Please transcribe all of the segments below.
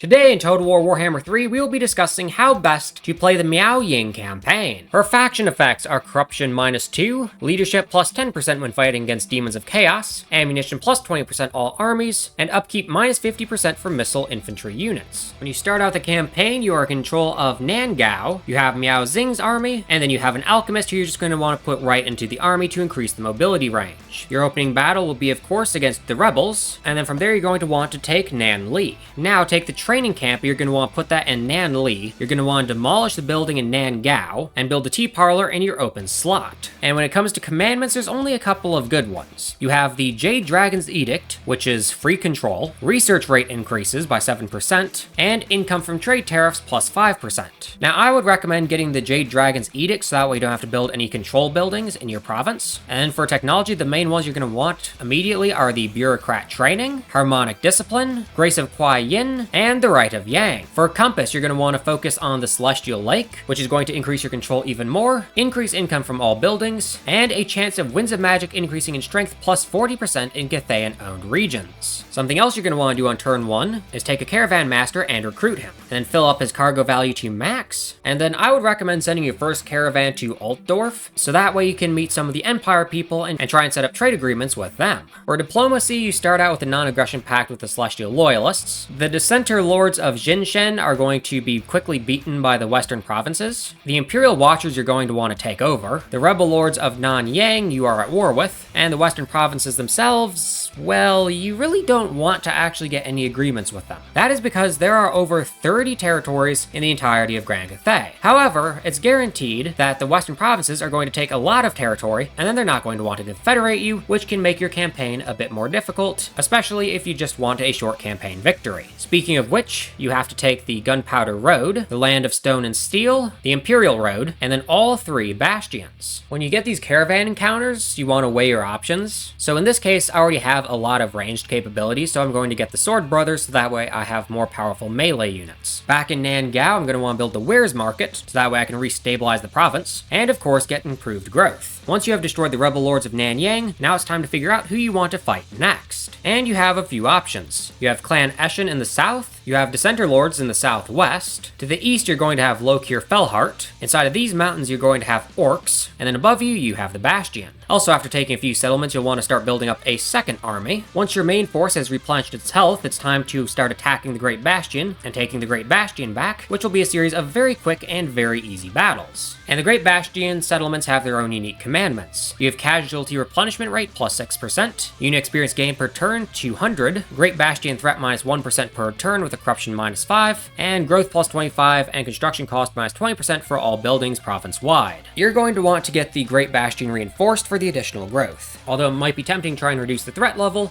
Today in Total War Warhammer 3, we will be discussing how best to play the Miao Ying Campaign. Her faction effects are Corruption -2, Leadership plus 10% when fighting against Demons of Chaos, Ammunition plus 20% all armies, and Upkeep -50% for missile infantry units. When you start out the campaign, you are in control of Nangao, you have Miao Xing's army, and then you have an Alchemist who you're just going to want to put right into the army to increase the mobility range. Your opening battle will be, of course, against the Rebels, and then from there you're going to want to take Nanli. Now take the training camp, you're going to want to put that in Nanli. You're going to want to demolish the building in Nangao and build a tea parlor in your open slot. And when it comes to commandments, there's only a couple of good ones. You have the Jade Dragon's Edict, which is free control, research rate increases by 7%, and income from trade tariffs plus 5%. Now I would recommend getting the Jade Dragon's Edict so that way you don't have to build any control buildings in your province. And for technology, the main ones you're going to want immediately are the Bureaucrat Training, Harmonic Discipline, Grace of Kuai Yin, and the Right of Yang. For Compass, you're going to want to focus on the Celestial Lake, which is going to increase your control even more, increase income from all buildings, and a chance of Winds of Magic increasing in strength plus 40% in Cathay-owned regions. Something else you're going to want to do on turn 1 is take a Caravan Master and recruit him, then fill up his cargo value to max, and then I would recommend sending your first caravan to Altdorf, so that way you can meet some of the Empire people and try and set up trade agreements with them. For diplomacy, you start out with a non-aggression pact with the Celestial Loyalists. The Dissenter Lords of Jinshen are going to be quickly beaten by the Western provinces. The Imperial Watchers you're going to want to take over. The Rebel Lords of Nanyang you are at war with, and the Western provinces themselves, well, you really don't want to actually get any agreements with them. That is because there are over 30 territories in the entirety of Grand Cathay. However, it's guaranteed that the Western provinces are going to take a lot of territory, and then they're not going to want to confederate you, which can make your campaign a bit more difficult, especially if you just want a short campaign victory. Speaking of which, you have to take the Gunpowder Road, the Land of Stone and Steel, the Imperial Road, and then all 3 bastions. When you get these caravan encounters, you want to weigh your options. So in this case, I already have a lot of ranged capabilities, so I'm going to get the Sword Brothers, so that way I have more powerful melee units. Back in Nangao, I'm going to want to build the Wares Market, so that way I can restabilize the province, and of course get improved growth. Once you have destroyed the Rebel Lords of Nanyang, now it's time to figure out who you want to fight next. And you have a few options. You have Clan Eshin in the south, you have Dissenter Lords in the southwest. To the east, you're going to have Lokir Felhart. Inside of these mountains, you're going to have Orcs. And then above you, you have the Bastion. Also, after taking a few settlements, you'll want to start building up a second army. Once your main force has replenished its health, it's time to start attacking the Great Bastion and taking the Great Bastion back, which will be a series of very quick and very easy battles. And the Great Bastion settlements have their own unique commandments. You have Casualty Replenishment Rate plus 6%, Unit Experience Gain per turn 200, Great Bastion Threat minus 1% per turn with a Corruption minus 5, and Growth plus 25 and Construction Cost minus 20% for all buildings province-wide. You're going to want to get the Great Bastion reinforced for the additional growth. Although it might be tempting to try and reduce the threat level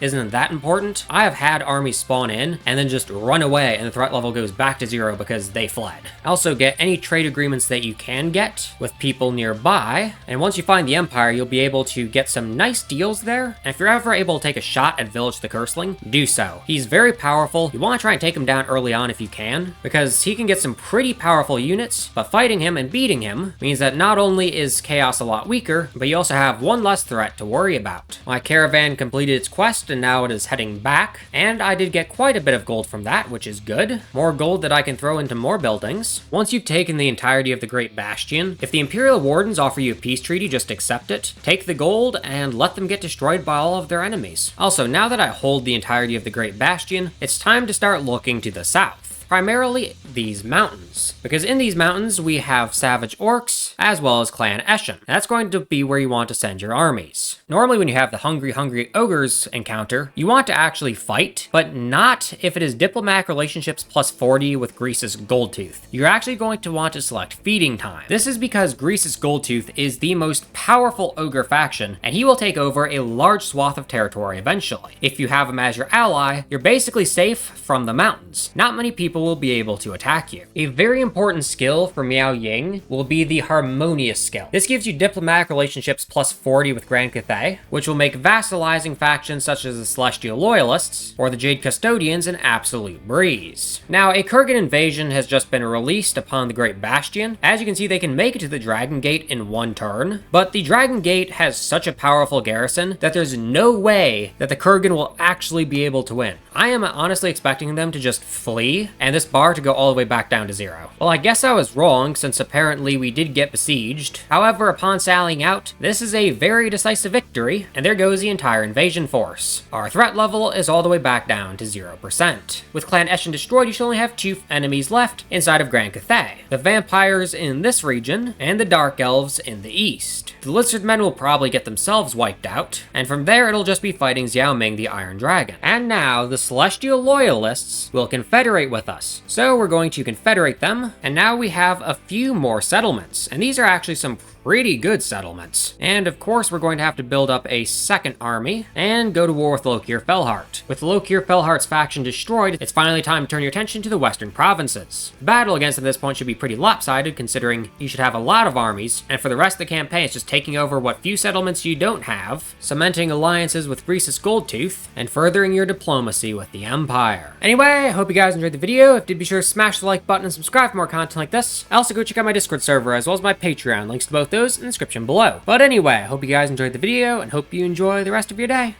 isn't that important. I have had armies spawn in and then just run away and the threat level goes back to 0 because they fled. Also get any trade agreements that you can get with people nearby, and once you find the Empire, you'll be able to get some nice deals there, and if you're ever able to take a shot at Village the Curseling, do so. He's very powerful. You want to try and take him down early on if you can, because he can get some pretty powerful units, but fighting him and beating him means that not only is Chaos a lot weaker, but you also have one less threat to worry about. My caravan completed its quest and now it is heading back, and I did get quite a bit of gold from that, which is good. More gold that I can throw into more buildings. Once you've taken the entirety of the Great Bastion, if the Imperial Wardens offer you a peace treaty, just accept it, take the gold, and let them get destroyed by all of their enemies. Also, now that I hold the entirety of the Great Bastion, it's time to start looking to the south. Primarily these mountains, because in these mountains we have Savage Orcs as well as Clan Eshin. That's going to be where you want to send your armies. Normally when you have the Hungry Ogres encounter, you want to actually fight, but not if it is Diplomatic Relationships plus 40 with Grease's Goldtooth. You're actually going to want to select Feeding Time. This is because Grease's Goldtooth is the most powerful ogre faction, and he will take over a large swath of territory eventually. If you have him as your ally, you're basically safe from the mountains. Not many people people will be able to attack you. A very important skill for Miao Ying will be the Harmonious skill. This gives you diplomatic relationships plus 40 with Grand Cathay, which will make vassalizing factions such as the Celestial Loyalists or the Jade Custodians an absolute breeze. Now, a Kurgan invasion has just been released upon the Great Bastion. As you can see, they can make it to the Dragon Gate in one turn, but the Dragon Gate has such a powerful garrison that there's no way that the Kurgan will actually be able to win. I am honestly expecting them to just flee, and this bar to go all the way back down to 0. Well, I guess I was wrong, since apparently we did get besieged. However, upon sallying out, this is a very decisive victory, and there goes the entire invasion force. Our threat level is all the way back down to 0%. With Clan Eshin destroyed, you should only have 2 enemies left inside of Grand Cathay: the vampires in this region, and the Dark Elves in the east. The Lizard Men will probably get themselves wiped out, and from there it'll just be fighting Xiao Ming the Iron Dragon. And now, the Celestial Loyalists will confederate with us. So we're going to confederate them, and now we have a few more settlements, and these are actually some pretty good settlements. And of course, we're going to have to build up a second army and go to war with Lokir Felhart. With Lokir Felhart's faction destroyed, it's finally time to turn your attention to the western provinces. The battle against them at this point should be pretty lopsided, considering you should have a lot of armies, and for the rest of the campaign, it's just taking over what few settlements you don't have, cementing alliances with Rhesus Goldtooth, and furthering your diplomacy with the Empire. Anyway, I hope you guys enjoyed the video. If you did, be sure to smash the like button and subscribe for more content like this. Also, go check out my Discord server as well as my Patreon. Links to both those in the description below. But anyway, I hope you guys enjoyed the video and hope you enjoy the rest of your day.